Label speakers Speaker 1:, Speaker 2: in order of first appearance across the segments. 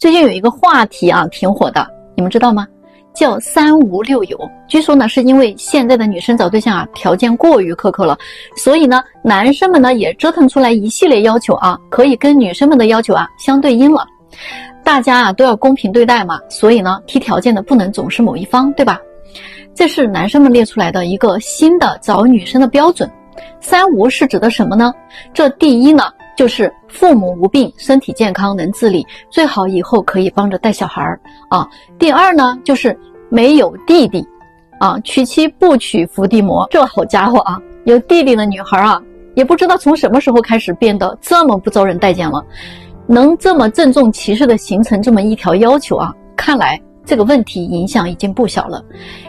Speaker 1: 最近有一个话题啊，挺火的，你们知道吗？叫三无六有。据说呢，是因为现在的女生找对象啊，条件过于苛刻了，所以呢，男生们呢也折腾出来一系列要求啊，可以跟女生们的要求啊相对应了。大家啊都要公平对待嘛，所以呢，提条件的不能总是某一方，对吧？这是男生们列出来的一个新的找女生的标准。三无是指的什么呢？这第一呢，就是父母无病，身体健康，能自理，最好以后可以帮着带小孩啊。第二呢，就是没有弟弟啊，娶妻不娶伏地魔。这好家伙啊，有弟弟的女孩啊，也不知道从什么时候开始变得这么不招人待见了，能这么郑重其事的形成这么一条要求啊，看来这个问题影响已经不小了。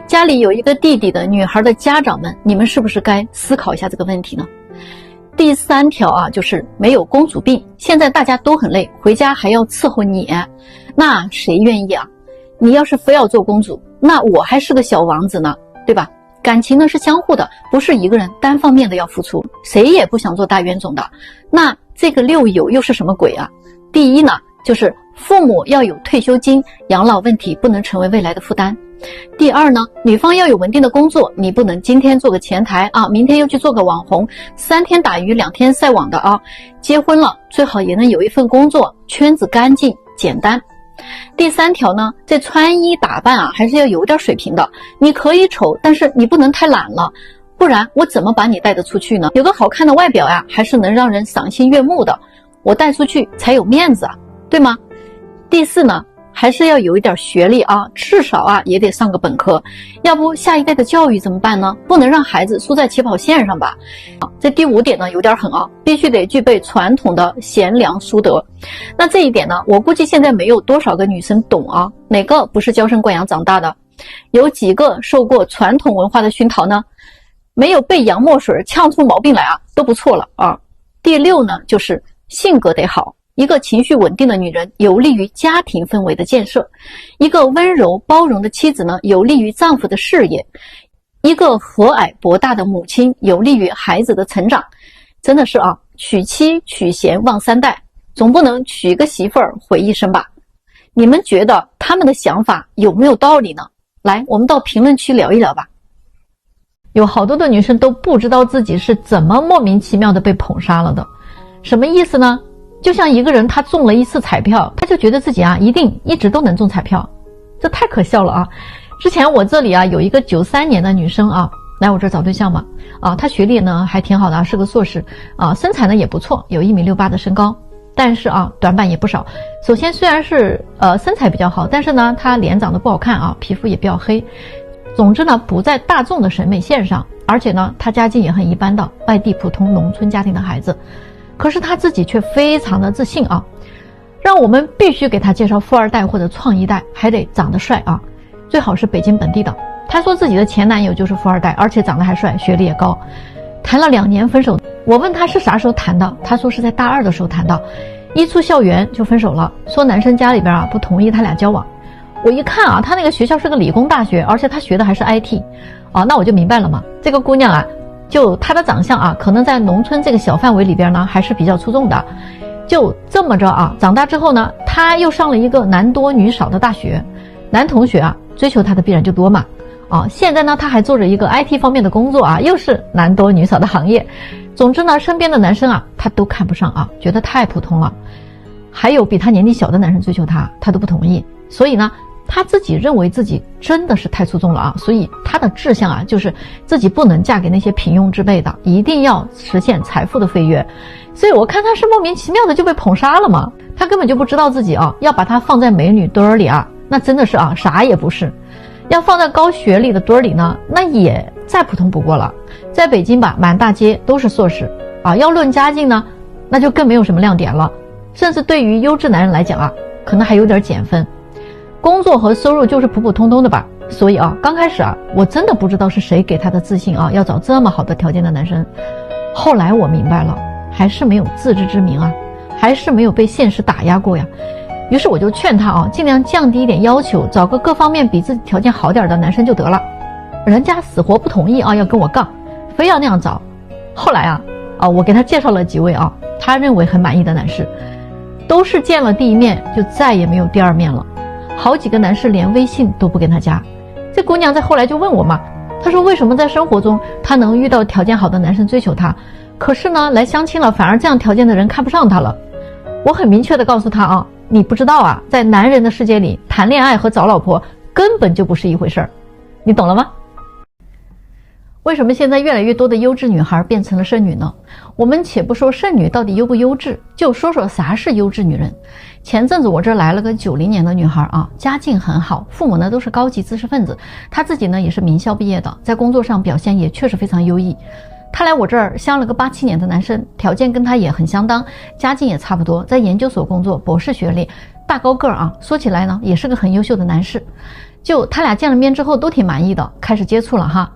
Speaker 1: 家里有一个弟弟的女孩的家长们，你们是不是该思考一下这个问题呢？第三条啊，就是没有公主病。现在大家都很累，回家还要伺候你，那谁愿意啊？你要是非要做公主，那我还是个小王子呢，对吧？感情呢是相互的，不是一个人单方面的要付出，谁也不想做大冤种的。那这个六有又是什么鬼啊？第一呢，就是父母要有退休金，养老问题不能成为未来的负担。第二呢，女方要有稳定的工作，你不能今天做个前台啊，明天又去做个网红，3天打鱼2天晒网的啊。结婚了最好也能有一份工作，圈子干净简单。第三条呢，这穿衣打扮啊还是要有点水平的，你可以丑，但是你不能太懒了，不然我怎么把你带得出去呢？有个好看的外表呀，还是能让人赏心悦目的，我带出去才有面子啊，对吗？第四呢，还是要有一点学历啊，至少啊也得上个本科，要不下一代的教育怎么办呢？不能让孩子输在起跑线上吧。这第5点呢有点狠啊，必须得具备传统的贤良淑德。那这一点呢，我估计现在没有多少个女生懂啊，哪个不是娇生惯养长大的？有几个受过传统文化的熏陶呢？没有被洋墨水呛出毛病来啊，都不错了啊。第6呢，就是性格得好。一个情绪稳定的女人有利于家庭氛围的建设，一个温柔包容的妻子呢，有利于丈夫的事业，一个和蔼博大的母亲有利于孩子的成长。真的是啊，娶妻娶贤旺3代，总不能娶个媳妇儿毁一生吧？你们觉得他们的想法有没有道理呢？来，我们到评论区聊一聊吧。有好多的女生都不知道自己是怎么莫名其妙的被捧杀了的。什么意思呢？就像一个人他中了1次彩票，他就觉得自己啊一定一直都能中彩票，这太可笑了啊！之前我这里啊有一个93年的女生啊来我这找对象嘛，她学历呢还挺好的，是个硕士啊，身材呢也不错，有1.68米的身高，但是啊短板也不少。首先虽然是身材比较好，但是呢她脸长得不好看啊，皮肤也比较黑，总之呢不在大众的审美线上，而且呢她家境也很一般的外地普通农村家庭的孩子。可是他自己却非常的自信啊，让我们必须给他介绍富2代或者创1代，还得长得帅啊，最好是北京本地的。他说自己的前男友就是富2代，而且长得还帅，学历也高，谈了2年分手。我问他是啥时候谈的，他说是在大2的时候谈的，一出校园就分手了，说男生家里边啊不同意他俩交往。我一看啊，他那个学校是个理工大学，而且他学的还是 IT 啊，那我就明白了嘛，这个姑娘啊就她的长相啊，可能在农村这个小范围里边呢，还是比较出众的。就这么着啊，长大之后呢，她又上了一个男多女少的大学，男同学啊，追求她的必然就多嘛。现在呢，她还做着一个 IT 方面的工作啊，又是男多女少的行业。总之呢，身边的男生啊，她都看不上啊，觉得太普通了。还有比她年纪小的男生追求她，她都不同意。所以呢，她自己认为自己真的是太出众了啊，所以她的志向啊，就是自己不能嫁给那些平庸之辈的，一定要实现财富的飞跃。所以我看她是莫名其妙的就被捧杀了嘛，她根本就不知道自己啊，要把她放在美女堆儿里啊，那真的是啊啥也不是；要放在高学历的堆儿里呢，那也再普通不过了。在北京吧，满大街都是硕士啊，要论家境呢，那就更没有什么亮点了，甚至对于优质男人来讲啊，可能还有点减分。工作和收入就是普普通通的吧，所以啊，刚开始啊，我真的不知道是谁给他的自信啊，要找这么好的条件的男生。后来我明白了，还是没有自知之明啊，还是没有被现实打压过呀。于是我就劝他啊，尽量降低一点要求，找个各方面比自己条件好点的男生就得了。人家死活不同意啊，要跟我杠，非要那样找。后来啊，我给他介绍了几位啊，他认为很满意的男士。都是见了第一面就再也没有第二面了。好几个男士连微信都不跟她加。这姑娘在后来就问我嘛，她说为什么在生活中她能遇到条件好的男生追求她，可是呢来相亲了反而这样条件的人看不上她了。我很明确的告诉她啊，你不知道啊，在男人的世界里谈恋爱和找老婆根本就不是一回事儿，你懂了吗？为什么现在越来越多的优质女孩变成了剩女呢？我们且不说剩女到底优不优质，就说说啥是优质女人。前阵子我这来了个90年的女孩啊，家境很好，父母呢都是高级知识分子，她自己呢也是名校毕业的，在工作上表现也确实非常优异。她来我这儿相了个87年的男生，条件跟她也很相当，家境也差不多，在研究所工作，博士学历，大高个儿啊，说起来呢也是个很优秀的男士。就他俩见了面之后都挺满意的，开始接触了哈。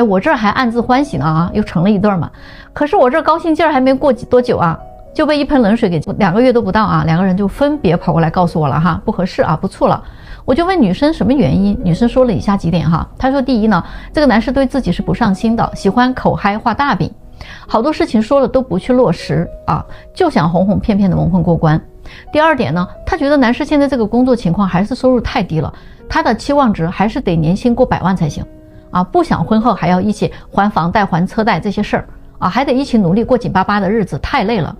Speaker 1: 我这儿还暗自欢喜呢啊，又成了一对嘛。可是我这高兴劲儿还没过多久啊，就被一盆冷水给2个月都不到啊，2个人就分别跑过来告诉我了哈，不合适啊，不处了。我就问女生什么原因，女生说了以下几点哈。她说第一呢，这个男士对自己是不上心的，喜欢口嗨画大饼，好多事情说了都不去落实啊，就想哄哄骗骗的蒙混过关。第二点呢，她觉得男士现在这个工作情况还是收入太低了，他的期望值还是得年薪过100万才行啊，不想婚后还要一起还房贷还车贷这些事儿啊，还得一起努力过紧巴巴的日子，太累了。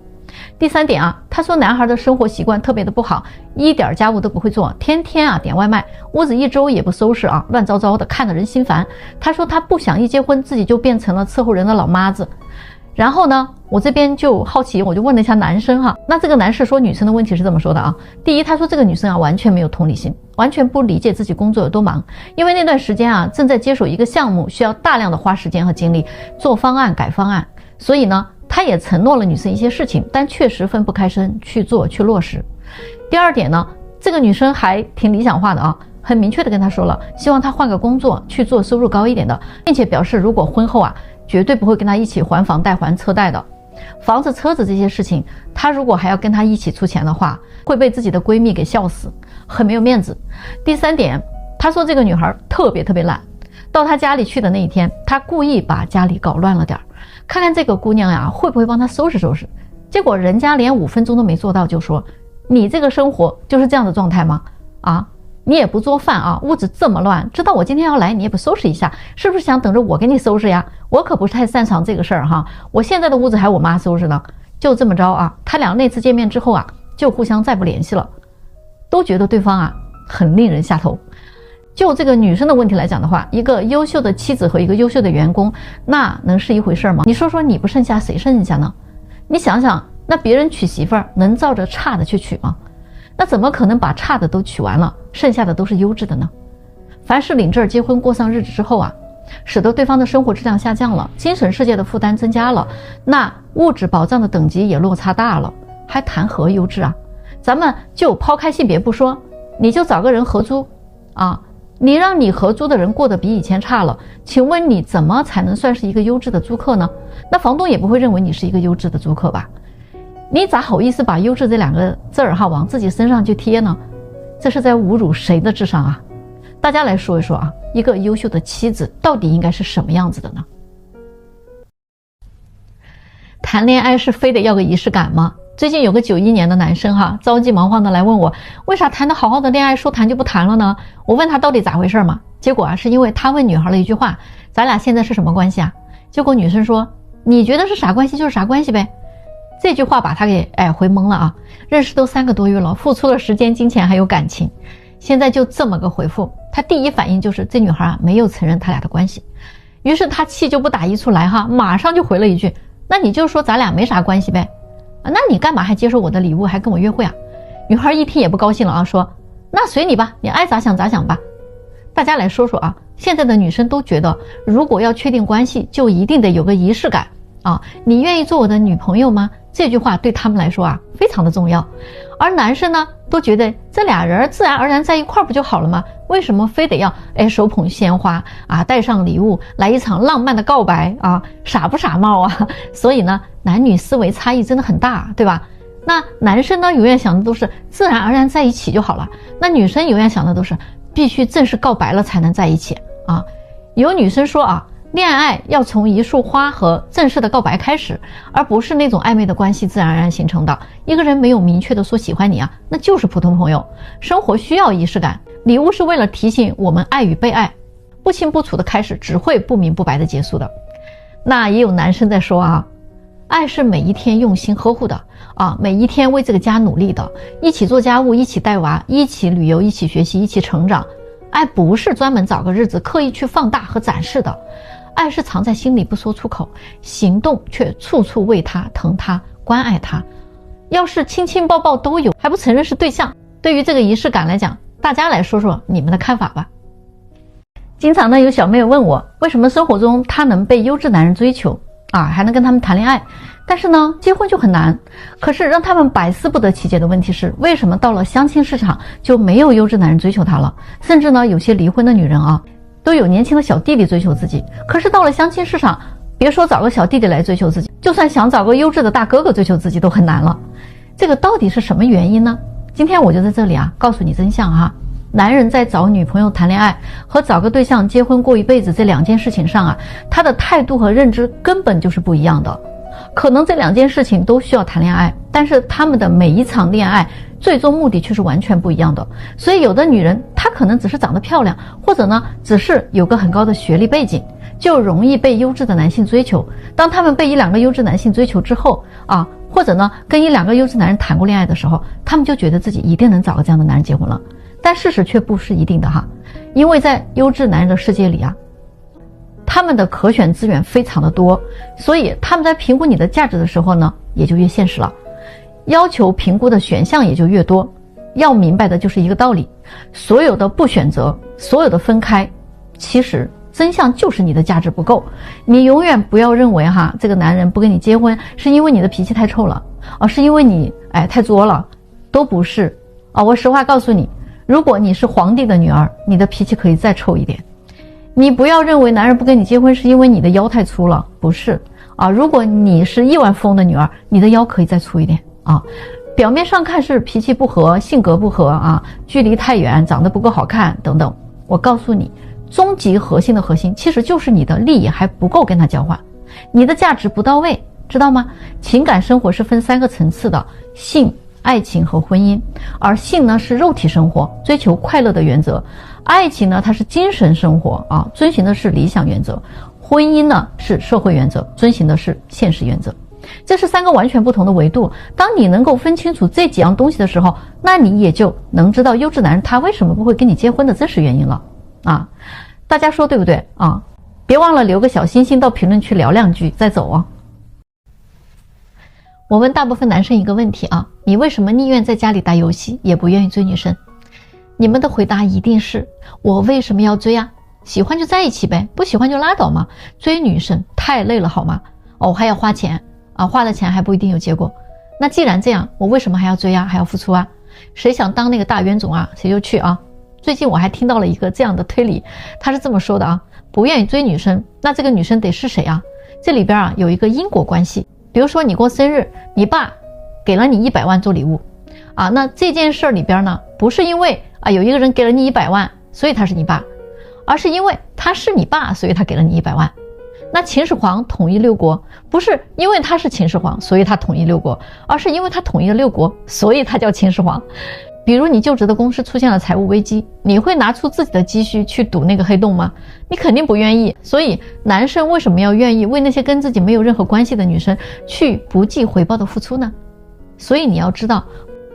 Speaker 1: 第三点啊，他说男孩的生活习惯特别的不好，一点家务都不会做，天天啊点外卖，屋子一周也不收拾啊，乱糟糟的，看得人心烦。他说他不想一结婚自己就变成了伺候人的老妈子。然后呢，我这边就好奇，我就问了一下男生哈，那这个男士说女生的问题是这么说的啊，第一，他说这个女生啊完全没有同理心，完全不理解自己工作有多忙，因为那段时间啊正在接手一个项目，需要大量的花时间和精力做方案改方案，所以呢他也承诺了女生一些事情，但确实分不开身去做去落实。第二点呢，这个女生还挺理想化的啊，很明确的跟他说了，希望他换个工作去做收入高一点的，并且表示如果婚后啊绝对不会跟他一起还房贷还车贷的，房子车子这些事情他如果还要跟他一起出钱的话，会被自己的闺蜜给笑死，很没有面子。第三点，他说这个女孩特别懒，到他家里去的那一天，他故意把家里搞乱了点，看看这个姑娘呀会不会帮他收拾收拾。结果人家连5分钟都没做到就说，你这个生活就是这样的状态吗？啊，你也不做饭啊，屋子这么乱，知道我今天要来你也不收拾一下，是不是想等着我给你收拾呀？我可不太擅长这个事儿哈，我现在的屋子还我妈收拾呢。就这么着啊，他俩那次见面之后啊就互相再不联系了，都觉得对方啊很令人下头。就这个女生的问题来讲的话，一个优秀的妻子和一个优秀的员工，那能是一回事吗？你说说你不剩下谁剩下呢？你想想，那别人娶媳妇儿能照着差的去娶吗？那怎么可能把差的都娶完了，剩下的都是优质的呢？凡是领证结婚过上日子之后啊，使得对方的生活质量下降了，精神世界的负担增加了，那物质保障的等级也落差大了，还谈何优质啊？咱们就抛开性别不说，你就找个人合租啊，你让你合租的人过得比以前差了，请问你怎么才能算是一个优质的租客呢？那房东也不会认为你是一个优质的租客吧？你咋好意思把优质这2个字儿往自己身上去贴呢？这是在侮辱谁的智商啊？大家来说一说啊，一个优秀的妻子到底应该是什么样子的呢？谈恋爱是非得要个仪式感吗？最近有个91年的男生着急忙慌的来问我，为啥谈得好好的恋爱说谈就不谈了呢？我问他到底咋回事嘛，结果是因为他问女孩了一句话，咱俩现在是什么关系啊？结果女生说，你觉得是啥关系就是啥关系呗。这句话把他给回懵了啊！认识都3个多月了，付出了时间金钱还有感情，现在就这么个回复，他第一反应就是这女孩没有承认他俩的关系。于是他气就不打一处来马上就回了一句，那你就说咱俩没啥关系呗，那你干嘛还接受我的礼物还跟我约会啊？女孩一听也不高兴了说，那随你吧，你爱咋想咋想吧。大家来说说现在的女生都觉得如果要确定关系就一定得有个仪式感你愿意做我的女朋友吗？这句话对他们来说非常的重要。而男生呢都觉得这俩人自然而然在一块不就好了吗？为什么非得要手捧鲜花带上礼物来一场浪漫的告白傻不傻帽所以呢男女思维差异真的很大，对吧？那男生呢永远想的都是自然而然在一起就好了，那女生永远想的都是必须正式告白了才能在一起有女生说恋爱要从一束花和正式的告白开始，而不是那种暧昧的关系自然而然形成的。一个人没有明确的说喜欢你啊，那就是普通朋友。生活需要仪式感，礼物是为了提醒我们爱与被爱。不清不楚的开始只会不明不白的结束的。那也有男生在说啊，爱是每一天用心呵护的啊，每一天为这个家努力的，一起做家务，一起带娃，一起旅游，一起学习，一起成长。爱不是专门找个日子刻意去放大和展示的，爱是藏在心里不说出口，行动却处处为他疼他关爱他。要是亲亲抱抱都有，还不承认是对象。对于这个仪式感来讲，大家来说说你们的看法吧。经常呢有小妹友问我，为什么生活中她能被优质男人追求啊，还能跟他们谈恋爱，但是呢结婚就很难。可是让他们百思不得其解的问题是，为什么到了相亲市场就没有优质男人追求她了？甚至呢有些离婚的女人啊，都有年轻的小弟弟追求自己，可是到了相亲市场，别说找个小弟弟来追求自己，就算想找个优质的大哥哥追求自己都很难了。这个到底是什么原因呢？今天我就在这里啊告诉你真相哈。男人在找女朋友谈恋爱和找个对象结婚过一辈子这两件事情上啊，他的态度和认知根本就是不一样的。可能这两件事情都需要谈恋爱，但是他们的每一场恋爱最终目的却是完全不一样的。所以有的女人她可能只是长得漂亮，或者呢只是有个很高的学历背景，就容易被优质的男性追求。当他们被一两个优质男性追求之后啊，或者呢跟一两个优质男人谈过恋爱的时候，他们就觉得自己一定能找个这样的男人结婚了。但事实却不是一定的哈，因为在优质男人的世界里啊，他们的可选资源非常的多，所以他们在评估你的价值的时候呢，也就越现实了，要求评估的选项也就越多。要明白的就是一个道理，所有的不选择，所有的分开，其实真相就是你的价值不够。你永远不要认为哈，这个男人不跟你结婚是因为你的脾气太臭了啊，是因为你太作了，都不是啊。我实话告诉你，如果你是皇帝的女儿，你的脾气可以再臭一点。你不要认为男人不跟你结婚是因为你的腰太粗了，不是啊。如果你是亿万富翁的女儿，你的腰可以再粗一点啊。表面上看是脾气不合，性格不合啊，距离太远，长得不够好看等等。我告诉你，终极核心的核心其实就是你的利益还不够跟他交换，你的价值不到位，知道吗？情感生活是分3个层次的，性、爱情和婚姻。而性呢是肉体生活，追求快乐的原则；爱情呢它是精神生活啊，遵循的是理想原则；婚姻呢是社会原则，遵循的是现实原则。这是3个完全不同的维度。当你能够分清楚这几样东西的时候，那你也就能知道优质男人他为什么不会跟你结婚的真实原因了啊！大家说对不对啊？别忘了留个小心心到评论区聊2句再走哦。我问大部分男生一个问题啊，你为什么宁愿在家里打游戏也不愿意追女生？你们的回答一定是，我为什么要追啊？喜欢就在一起呗，不喜欢就拉倒嘛。追女生太累了好吗？哦，还要花钱啊，花的钱还不一定有结果。那既然这样，我为什么还要追啊，还要付出啊？谁想当那个大冤种啊，谁就去啊。最近我还听到了一个这样的推理，他是这么说的啊，不愿意追女生，那这个女生得是谁啊？这里边啊有一个因果关系。比如说你过生日，你爸给了你100万做礼物啊，那这件事里边呢，不是因为啊有一个人给了你100万，所以他是你爸，而是因为他是你爸，所以他给了你100万。那秦始皇统一6国，不是因为他是秦始皇，所以他统一6国，而是因为他统一了6国，所以他叫秦始皇。比如你就职的公司出现了财务危机，你会拿出自己的积蓄去赌那个黑洞吗？你肯定不愿意。所以男生为什么要愿意为那些跟自己没有任何关系的女生去不计回报的付出呢？所以你要知道，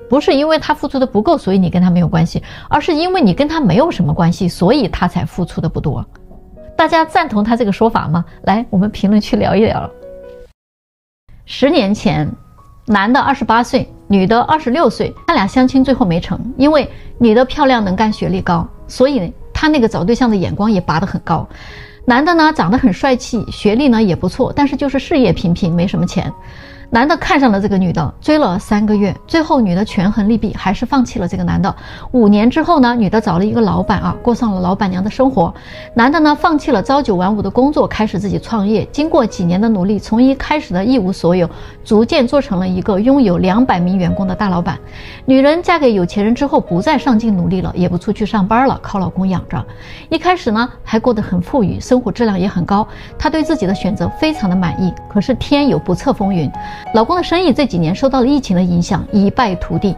Speaker 1: 不是因为他付出的不够，所以你跟他没有关系，而是因为你跟他没有什么关系，所以他才付出的不多。大家赞同他这个说法吗？来，我们评论区聊一聊。10年前，男的28岁，女的26岁，他俩相亲最后没成，因为女的漂亮能干学历高，所以他那个找对象的眼光也拔得很高。男的呢长得很帅气，学历呢也不错，但是就是事业平平，没什么钱。男的看上了这个女的，追了3个月，最后女的权衡利弊，还是放弃了这个男的。5年之后呢，女的找了一个老板啊，过上了老板娘的生活。男的呢，放弃了朝9晚5的工作，开始自己创业。经过几年的努力，从一开始的一无所有，逐渐做成了一个拥有200名员工的大老板。女人嫁给有钱人之后，不再上进努力了，也不出去上班了，靠老公养着。一开始呢，还过得很富裕，生活质量也很高。她对自己的选择非常的满意。可是天有不测风云，老公的生意这几年受到了疫情的影响，一败涂地，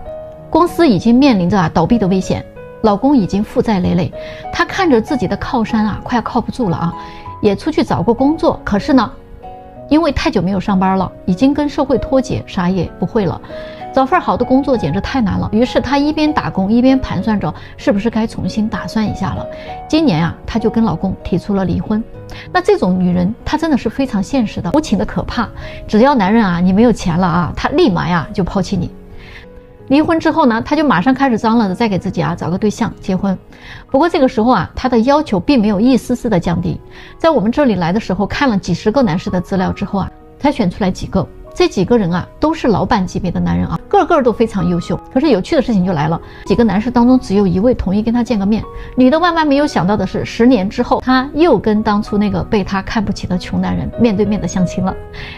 Speaker 1: 公司已经面临着倒闭的危险，老公已经负债累累，她看着自己的靠山啊，快要靠不住了啊，也出去找过工作，可是呢，因为太久没有上班了，已经跟社会脱节，啥也不会了，找份好的工作简直太难了。于是她一边打工一边盘算着是不是该重新打算一下了。今年啊，她就跟老公提出了离婚。那这种女人她真的是非常现实的，无情的可怕，只要男人啊你没有钱了啊，她立马呀就抛弃你。离婚之后呢，她就马上开始张罗着再给自己啊找个对象结婚。不过这个时候啊，她的要求并没有一丝丝的降低。在我们这里来的时候，看了几十个男士的资料之后啊，才选出来几个。这几个人啊，都是老板级别的男人啊，个个都非常优秀。可是有趣的事情就来了，几个男士当中只有1位同意跟他见个面。女的万万没有想到的是，10年之后，她又跟当初那个被她看不起的穷男人面对面的相亲了。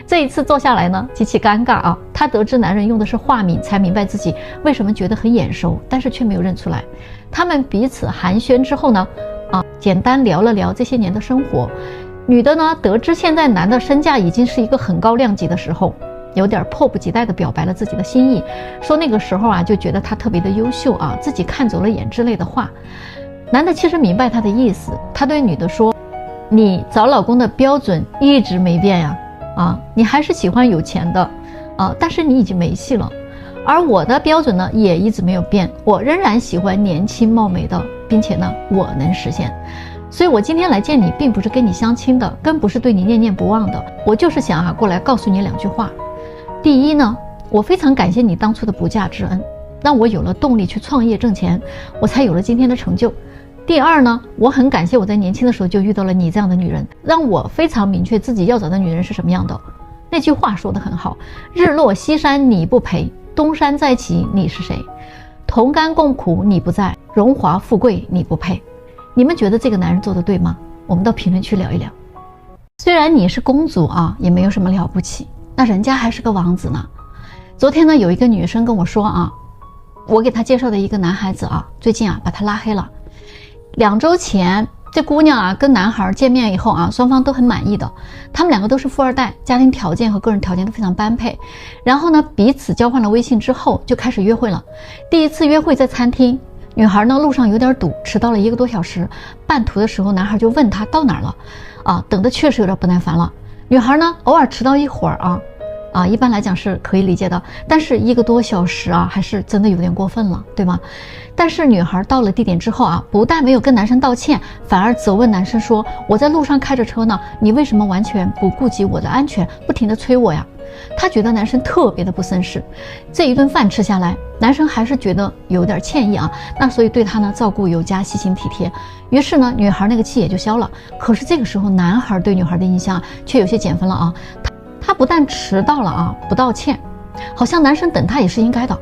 Speaker 1: 这一次坐下来呢，极其尴尬啊。她得知男人用的是化名，才明白自己为什么觉得很眼熟，但是却没有认出来。他们彼此寒暄之后呢，简单聊了聊这些年的生活。女的呢，得知现在男的身价已经是一个很高量级的时候，有点迫不及待地表白了自己的心意，说那个时候啊就觉得他特别的优秀啊，自己看走了眼之类的话。男的其实明白他的意思，他对女的说：“你找老公的标准一直没变呀，你还是喜欢有钱的，但是你已经没戏了。而我的标准呢也一直没有变，我仍然喜欢年轻貌美的，并且呢我能实现。所以我今天来见你，并不是跟你相亲的，更不是对你念念不忘的，我就是想过来告诉你2句话。第一呢，我非常感谢你当初的不嫁之恩，让我有了动力去创业挣钱，我才有了今天的成就。第二呢，我很感谢我在年轻的时候就遇到了你这样的女人，让我非常明确自己要找的女人是什么样的。那句话说得很好，日落西山你不陪，东山再起你是谁？同甘共苦你不在，荣华富贵你不配。你们觉得这个男人做得对吗？我们到评论区聊一聊。虽然你是公主啊，也没有什么了不起，那人家还是个王子呢。昨天呢，有一个女生跟我说啊，我给她介绍的一个男孩子啊，最近啊把他拉黑了。2周前，这姑娘啊跟男孩见面以后啊，双方都很满意的，他们2个都是富二代，家庭条件和个人条件都非常般配。然后呢，彼此交换了微信之后，就开始约会了。第一次约会在餐厅。女孩呢路上有点堵，迟到了1个多小时。半途的时候，男孩就问她到哪儿了等得确实有点不耐烦了。女孩呢偶尔迟到一会儿一般来讲是可以理解的，但是1个多小时还是真的有点过分了，对吗？但是女孩到了地点之后不但没有跟男生道歉，反而责问男生说：“我在路上开着车呢，你为什么完全不顾及我的安全，不停地催我呀？”她觉得男生特别的不绅士。这一顿饭吃下来，男生还是觉得有点歉意那所以对她呢照顾有加，细心体贴。于是呢，女孩那个气也就消了。可是这个时候，男孩对女孩的印象却有些减分了他不但迟到了不道歉，好像男生等他也是应该的。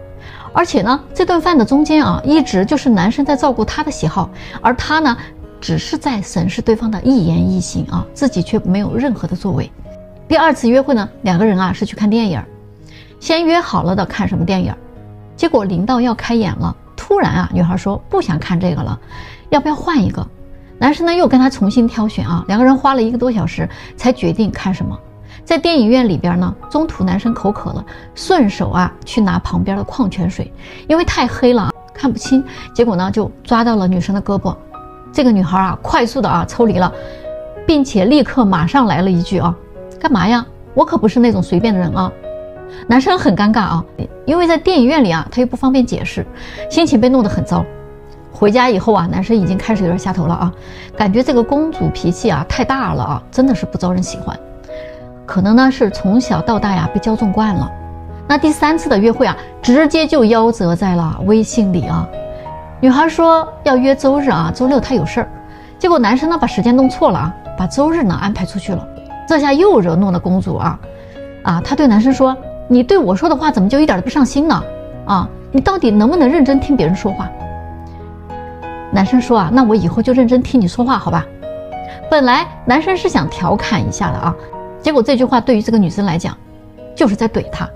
Speaker 1: 而且呢，这顿饭的中间一直就是男生在照顾他的喜好，而他呢只是在审视对方的一言一行自己却没有任何的作为。第2次约会呢，2个人是去看电影，先约好了的看什么电影，结果临到要开演了，突然女孩说不想看这个了，要不要换一个？男生呢又跟他重新挑选2个人花了1个多小时才决定看什么。在电影院里边呢，中途男生口渴了，顺手去拿旁边的矿泉水，因为太黑了看不清，结果呢就抓到了女生的胳膊。这个女孩快速的抽离了，并且立刻马上来了一句干嘛呀？我可不是那种随便的人男生很尴尬因为在电影院里他又不方便解释，心情被弄得很糟。回家以后男生已经开始有点下头了感觉这个公主脾气太大了真的是不招人喜欢。可能呢是从小到大被骄纵惯了。那第3次的约会直接就夭折在了微信里女孩说要约周日周6她有事儿，结果男生呢把时间弄错了把周日呢安排出去了。这下又惹怒了公主他对男生说：“你对我说的话怎么就一点都不上心呢？啊，你到底能不能认真听别人说话？男生说啊，那我以后就认真听你说话好吧。本来男生是想调侃一下的啊，结果这句话对于这个女生来讲就是在怼她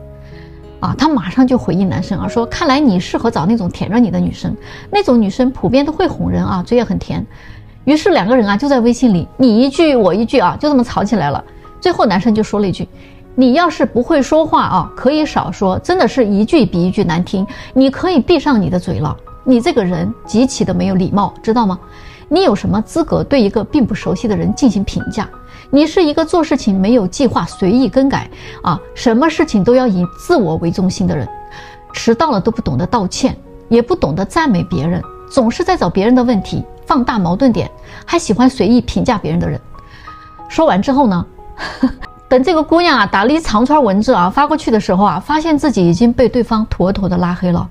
Speaker 1: 啊。她马上就回应男生啊，说看来你适合找那种舔着你的女生，那种女生普遍都会哄人啊，嘴也很甜。于是两个人啊就在微信里你一句我一句啊，就这么吵起来了。最后男生就说了一句，你要是不会说话啊，可以少说，真的是一句比一句难听，你可以闭上你的嘴了，你这个人极其的没有礼貌，知道吗？你有什么资格对一个并不熟悉的人进行评价？你是一个做事情没有计划随意更改啊，什么事情都要以自我为中心的人，迟到了都不懂得道歉，也不懂得赞美别人，总是在找别人的问题，放大矛盾点，还喜欢随意评价别人的人。说完之后呢等这个姑娘啊打了一长串文字啊发过去的时候啊，发现自己已经被对方妥妥的拉黑了。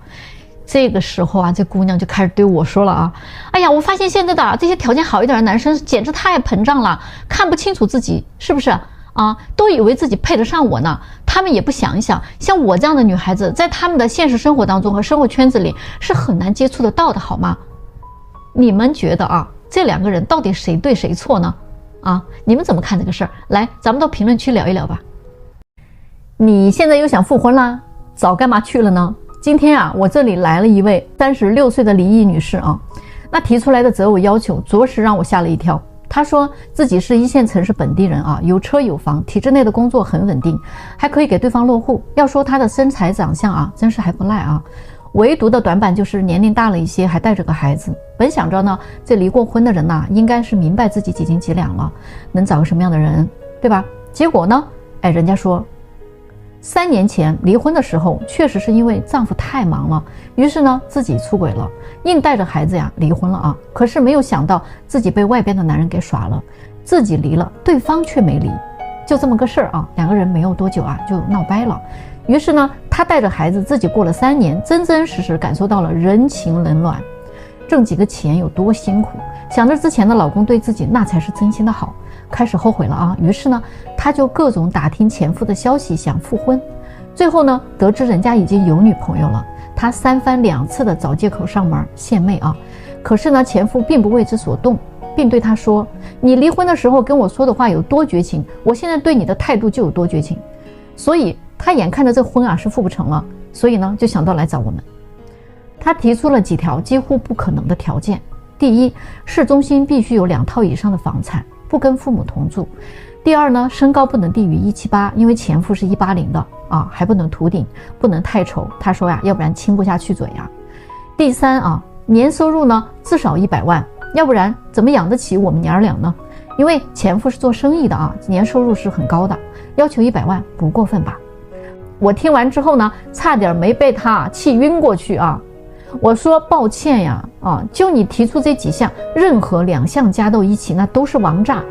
Speaker 1: 这个时候啊，这姑娘就开始对我说了啊，哎呀，我发现现在的这些条件好一点的男生简直太膨胀了，看不清楚自己是不是啊，都以为自己配得上我呢。他们也不想一想，像我这样的女孩子，在他们的现实生活当中和生活圈子里是很难接触得到的，好吗？你们觉得啊，这两个人到底谁对谁错呢？啊，你们怎么看这个事儿？来，咱们到评论区聊一聊吧。你现在又想复婚啦？早干嘛去了呢？今天啊，我这里来了一位36岁的离异女士啊，那提出来的择偶要求着实让我吓了一跳。她说自己是1线城市本地人啊，有车有房，体制内的工作很稳定，还可以给对方落户。要说她的身材长相啊，真是还不赖啊。唯独的短板就是年龄大了一些，还带着个孩子。本想着呢，这离过婚的人呐，应该是明白自己几斤几两了，能找个什么样的人，对吧？结果呢，哎，人家说3年前离婚的时候，确实是因为丈夫太忙了，于是呢自己出轨了，硬带着孩子呀离婚了啊。可是没有想到自己被外边的男人给耍了，自己离了，对方却没离，就这么个事儿啊。两个人没有多久啊就闹掰了。于是呢，她带着孩子自己过了3年，真真实实感受到了人情冷暖，挣几个钱有多辛苦，想着之前的老公对自己那才是真心的好，开始后悔了啊。于是呢，她就各种打听前夫的消息，想复婚。最后呢，得知人家已经有女朋友了，她3番2次的找借口上门献媚啊。可是呢，前夫并不为之所动，并对她说：“你离婚的时候跟我说的话有多绝情，我现在对你的态度就有多绝情。”所以她眼看着这婚啊是复不成了，所以呢就想到来找我们。她提出了几条几乎不可能的条件：第一，市中心必须有2套以上的房产，不跟父母同住；第二呢，身高不能低于178，因为前夫是180的啊，还不能秃顶，不能太丑。她说呀，要不然亲不下去嘴呀。第三啊，年收入呢至少100万，要不然怎么养得起我们娘儿俩呢？因为前夫是做生意的啊，年收入是很高的，要求100万不过分吧？我听完之后呢，差点没被他气晕过去啊！我说抱歉呀，就你提出这几项，任何2项加到一起，那都是王炸。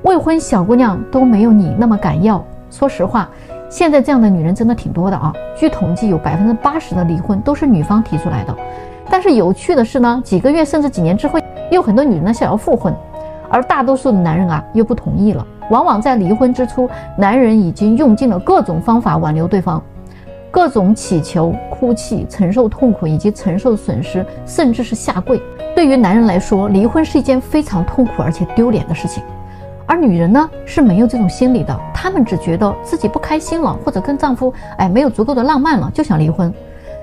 Speaker 1: 未婚小姑娘都没有你那么敢要。说实话，现在这样的女人真的挺多的啊。据统计，有80%的离婚都是女方提出来的。但是有趣的是呢，几个月甚至几年之后，有很多女人呢想要复婚，而大多数的男人啊又不同意了。往往在离婚之初，男人已经用尽了各种方法挽留对方，各种乞求、哭泣、承受痛苦以及承受损失，甚至是下跪。对于男人来说，离婚是一件非常痛苦而且丢脸的事情，而女人呢是没有这种心理的，她们只觉得自己不开心了，或者跟丈夫没有足够的浪漫了，就想离婚。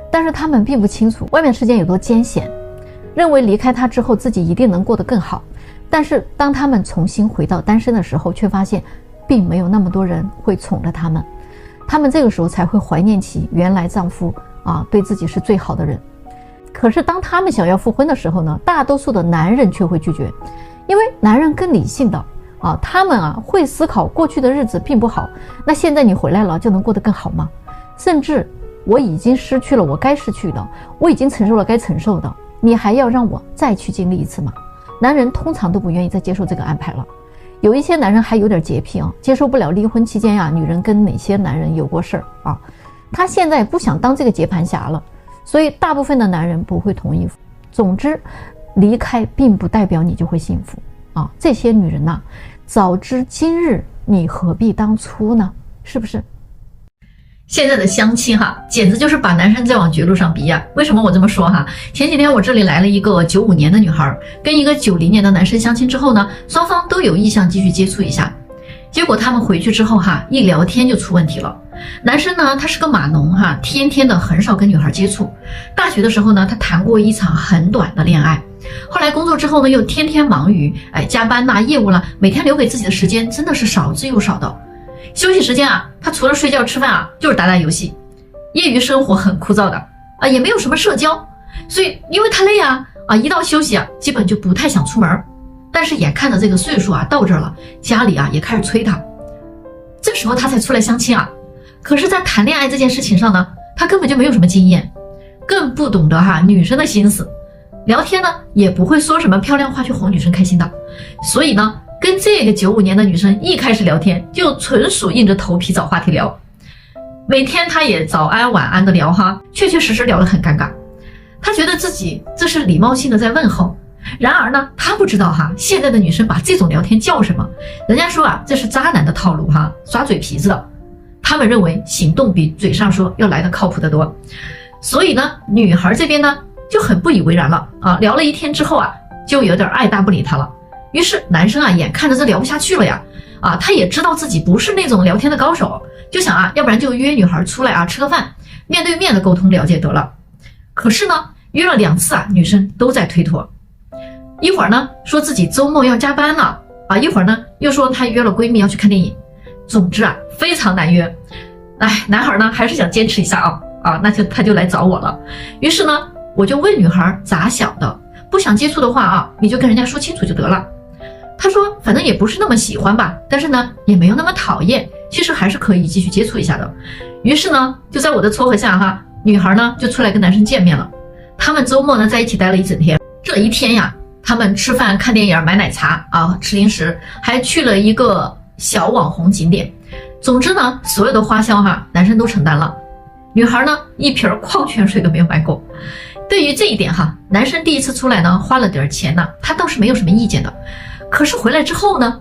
Speaker 1: 但是她们并不清楚外面世界有多艰险，认为离开他之后自己一定能过得更好。但是当他们重新回到单身的时候，却发现并没有那么多人会宠着他们，他们这个时候才会怀念起原来丈夫对自己是最好的人。可是当他们想要复婚的时候呢，大多数的男人却会拒绝，因为男人更理性的他们会思考过去的日子并不好，那现在你回来了就能过得更好吗？甚至我已经失去了我该失去的，我已经承受了该承受的，你还要让我再去经历一次吗？男人通常都不愿意再接受这个安排了。有一些男人还有点洁癖接受不了离婚期间女人跟哪些男人有过事儿他现在不想当这个接盘侠了，所以大部分的男人不会同意。总之，离开并不代表你就会幸福这些女人早知今日你何必当初呢？是不是？现在的相亲简直就是把男生在往绝路上逼啊！为什么我这么说前几天我这里来了一个95年的女孩，跟一个90年的男生相亲之后呢，双方都有意向继续接触一下。结果他们回去之后一聊天就出问题了。男生呢，他是个码农天天的很少跟女孩接触。大学的时候呢，他谈过一场很短的恋爱。后来工作之后呢，又天天忙于加班业务了，每天留给自己的时间真的是少之又少的。休息时间他除了睡觉吃饭就是打打游戏，业余生活很枯燥的也没有什么社交，所以因为他累一到休息基本就不太想出门。但是眼看着这个岁数到这儿了，家里也开始催他，这时候他才出来相亲可是在谈恋爱这件事情上呢，他根本就没有什么经验，更不懂得女生的心思，聊天呢也不会说什么漂亮话去哄女生开心的。所以呢，跟这个95年的女生一开始聊天就纯属硬着头皮找话题聊，每天他也早安晚安的聊确确实实聊得很尴尬。他觉得自己这是礼貌性的在问候，然而呢，他不知道现在的女生把这种聊天叫什么？人家说这是渣男的套路耍嘴皮子的。他们认为行动比嘴上说要来得靠谱得多。所以呢，女孩这边呢就很不以为然了聊了一天之后就有点爱答不理他了。于是男生眼看着这聊不下去了他也知道自己不是那种聊天的高手，就想要不然就约女孩出来吃个饭，面对面的沟通了解得了。可是呢，约了2次女生都在推脱。一会儿呢说自己周末要加班了一会儿呢又说她约了闺蜜要去看电影。总之非常难约。男孩呢还是想坚持一下那他就来找我了。于是呢，我就问女孩咋想的，不想接触的话你就跟人家说清楚就得了。她说反正也不是那么喜欢吧，但是呢也没有那么讨厌，其实还是可以继续接触一下的。于是呢，就在我的撮合下女孩呢就出来跟男生见面了。他们周末呢在一起待了一整天。这一天他们吃饭看电影买奶茶吃零食，还去了一个小网红景点。总之呢，所有的花销男生都承担了，女孩呢一瓶矿泉水都没有买过。对于这一点男生第一次出来呢花了点钱他倒是没有什么意见的。可是回来之后呢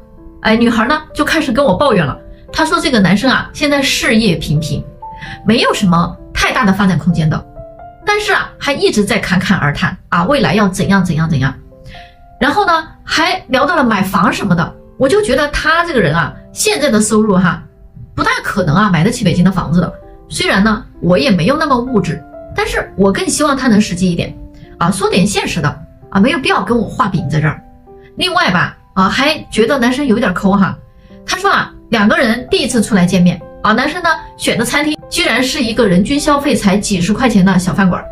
Speaker 1: 女孩呢就开始跟我抱怨了。她说这个男生现在事业平平，没有什么太大的发展空间的，但是还一直在侃侃而谈未来要怎样怎样怎样。然后呢还聊到了买房什么的。我就觉得他这个人现在的收入不大可能买得起北京的房子的。虽然呢我也没有那么物质，但是我更希望他能实际一点说点现实的没有必要跟我画饼在这儿。另外吧还觉得男生有点抠他说2个人第一次出来见面男生呢选的餐厅居然是一个人均消费才几十块钱的小饭馆。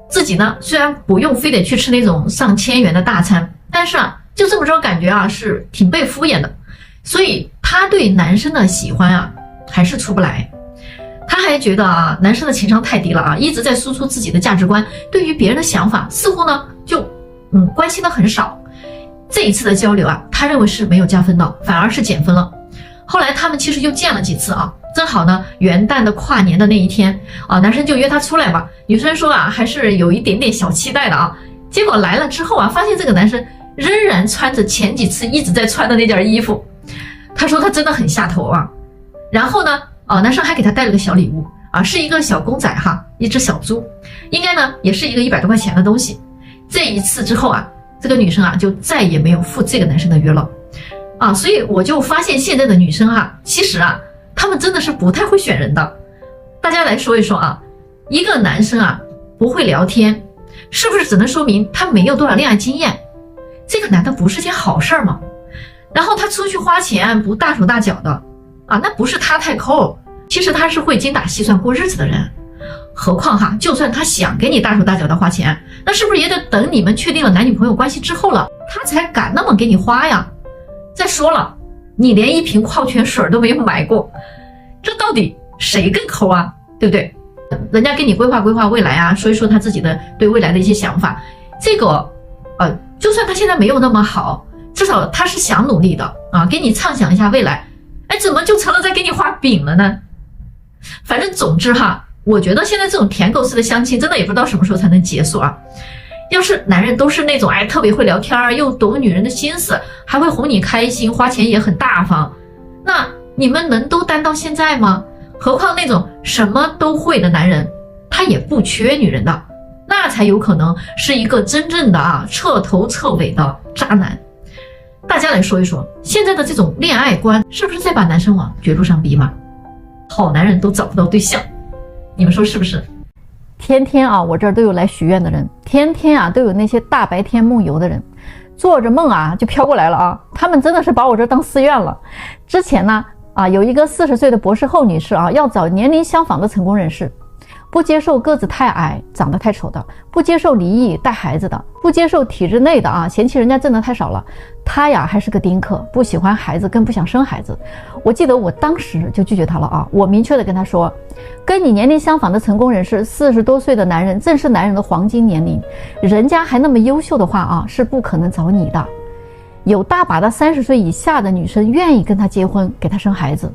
Speaker 1: 自己呢虽然不用非得去吃那种上千元的大餐，但是就这么着感觉是挺被敷衍的。所以他对男生的喜欢还是出不来。他还觉得男生的情商太低了一直在输出自己的价值观，对于别人的想法似乎呢就关心的很少。这一次的交流他认为是没有加分的，反而是减分了。后来他们其实又见了几次正好呢元旦的跨年的那一天男生就约她出来吧。女生说还是有一点点小期待的结果来了之后发现这个男生仍然穿着前几次一直在穿的那件衣服。他说他真的很下头然后呢男生还给他带了个小礼物是一个小公仔一只小猪，应该呢也是一个100多块钱的东西。这一次之后这个女生就再也没有赴这个男生的约了所以我就发现现在的女生其实她们真的是不太会选人的。大家来说一说一个男生不会聊天，是不是只能说明他没有多少恋爱经验？这个难道不是件好事吗？然后他出去花钱不大手大脚的那不是他太抠，其实他是会精打细算过日子的人。何况就算他想给你大手大脚的花钱，那是不是也得等你们确定了男女朋友关系之后了，他才敢那么给你花呀？再说了，你连一瓶矿泉水都没有买过，这到底谁更抠对不对？人家给你规划规划未来说一说他自己的对未来的一些想法，这个就算他现在没有那么好，至少他是想努力的给你畅想一下未来。怎么就成了在给你画饼了呢？反正总之我觉得现在这种舔狗式的相亲真的也不知道什么时候才能结束要是男人都是那种特别会聊天又懂女人的心思，还会哄你开心，花钱也很大方，那你们能都单到现在吗？何况那种什么都会的男人，他也不缺女人的，那才有可能是一个真正的彻头彻尾的渣男。大家来说一说，现在的这种恋爱观是不是在把男生往绝路上逼吗？好男人都找不到对象，你们说是不是？天天我这儿都有来许愿的人，天天都有那些大白天梦游的人，做着梦就飘过来了他们真的是把我这当寺院了。之前呢有一个40岁的博士后女士要找年龄相仿的成功人士，不接受个子太矮长得太丑的，不接受离异带孩子的，不接受体制内的嫌弃人家挣得太少了。她还是个丁克，不喜欢孩子，更不想生孩子。我记得我当时就拒绝她了我明确的跟她说，跟你年龄相仿的成功人士40多岁的男人正是男人的黄金年龄，人家还那么优秀的话是不可能找你的。有大把的30岁以下的女生愿意跟他结婚，给他生孩子，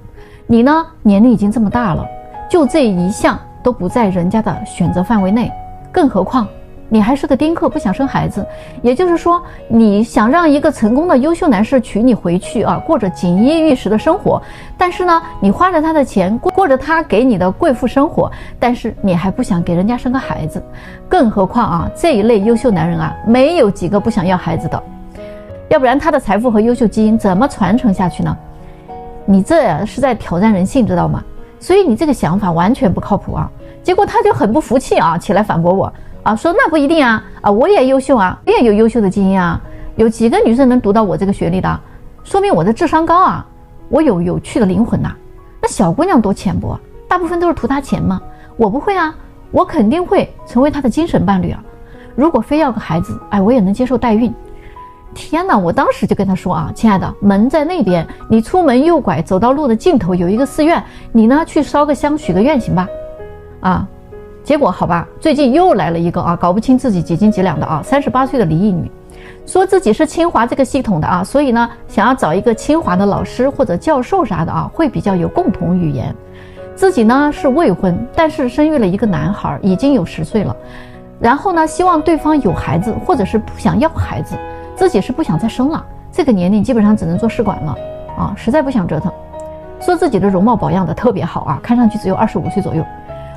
Speaker 1: 你呢年龄已经这么大了，就这一项都不在人家的选择范围内，更何况你还是个丁克，不想生孩子。也就是说，你想让一个成功的优秀男士娶你回去过着锦衣玉食的生活，但是呢你花着他的钱，过着他给你的贵妇生活，但是你还不想给人家生个孩子。更何况这一类优秀男人没有几个不想要孩子的，要不然他的财富和优秀基因怎么传承下去呢？你这是在挑战人性，知道吗？所以你这个想法完全不靠谱结果他就很不服气起来反驳我说那不一定我也优秀我也有优秀的基因有几个女生能读到我这个学历的，说明我的智商高我有有趣的灵魂那小姑娘多浅薄大部分都是图她钱吗？我不会我肯定会成为她的精神伴侣如果非要个孩子我也能接受代孕。天哪，我当时就跟他说亲爱的，门在那边，你出门右拐走到路的尽头有一个寺院，你呢去烧个香许个愿行吧结果好吧，最近又来了一个搞不清自己几斤几两的38岁的离异女，说自己是清华这个系统的所以呢想要找一个清华的老师或者教授啥的会比较有共同语言。自己呢是未婚，但是生育了一个男孩，已经有10岁了，然后呢希望对方有孩子，或者是不想要孩子，自己是不想再生了，这个年龄基本上只能做试管了实在不想折腾。说自己的容貌保养的特别好看上去只有25岁左右。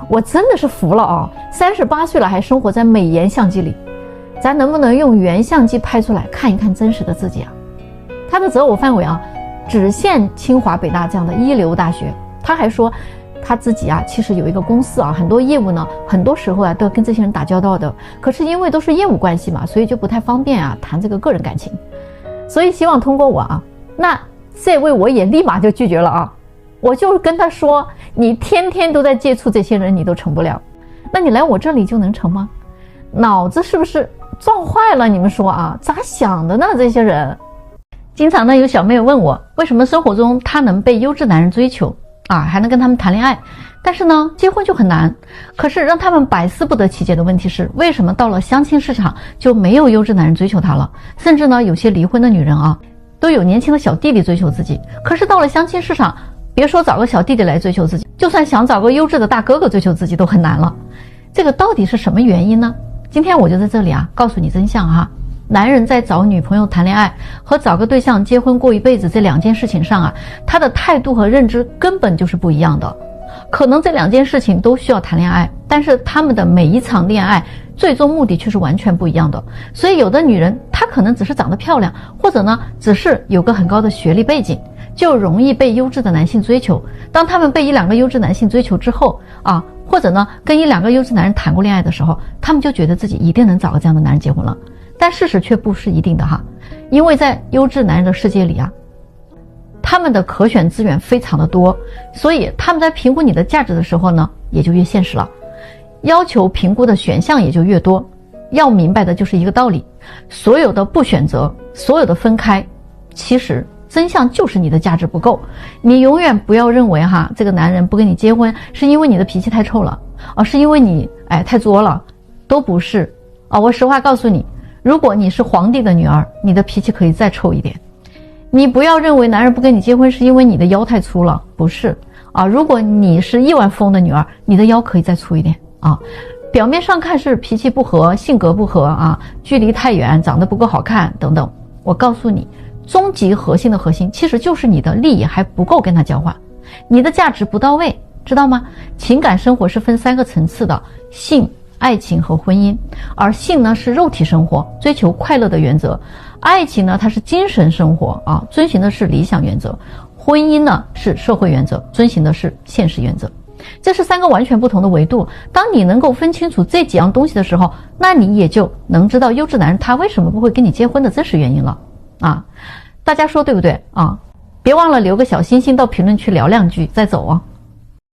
Speaker 1: 我真的是服了38岁了还生活在美颜相机里，咱能不能用原相机拍出来看一看真实的自己他的择偶范围只限清华北大这样的一流大学。他还说他自己其实有一个公司很多业务呢，很多时候都要跟这些人打交道的，可是因为都是业务关系嘛，所以就不太方便谈这个个人感情，所以希望通过我那这位我也立马就拒绝了我就跟他说，你天天都在接触这些人，你都成不了，那你来我这里就能成吗？脑子是不是撞坏了？你们说咋想的呢？这些人经常呢有小妹问我，为什么生活中她能被优质男人追求还能跟他们谈恋爱，但是呢结婚就很难。可是让他们百思不得其解的问题是，为什么到了相亲市场就没有优质男人追求她了？甚至呢有些离婚的女人都有年轻的小弟弟追求自己，可是到了相亲市场，别说找个小弟弟来追求自己，就算想找个优质的大哥哥追求自己都很难了。这个到底是什么原因呢？今天我就在这里告诉你真相男人在找女朋友谈恋爱和找个对象结婚过一辈子这2件事情上他的态度和认知根本就是不一样的。可能这2件事情都需要谈恋爱，但是他们的每一场恋爱最终目的却是完全不一样的。所以有的女人她可能只是长得漂亮，或者呢只是有个很高的学历背景，就容易被优质的男性追求。当他们被1-2个优质男性追求之后或者呢跟1-2个优质男人谈过恋爱的时候，他们就觉得自己一定能找个这样的男人结婚了。但事实却不是一定的因为在优质男人的世界里他们的可选资源非常的多，所以他们在评估你的价值的时候呢也就越现实了，要求评估的选项也就越多。要明白的就是一个道理，所有的不选择，所有的分开，其实真相就是你的价值不够。你永远不要认为这个男人不跟你结婚是因为你的脾气太臭了是因为你太作了，都不是我实话告诉你，如果你是皇帝的女儿，你的脾气可以再臭一点。你不要认为男人不跟你结婚是因为你的腰太粗了，不是如果你是亿万富翁的女儿，你的腰可以再粗一点表面上看是脾气不合，性格不合距离太远，长得不够好看等等，我告诉你，终极核心的核心其实就是你的利益还不够跟他交换，你的价值不到位，知道吗？情感生活是分3个层次的，性、爱情和婚姻。而性呢是肉体生活，追求快乐的原则；爱情呢它是精神生活啊，遵循的是理想原则；婚姻呢是社会原则，遵循的是现实原则。这是3个完全不同的维度。当你能够分清楚这几样东西的时候，那你也就能知道优质男人他为什么不会跟你结婚的真实原因了啊！大家说对不对啊？别忘了留个小心心到评论区聊2句再走啊。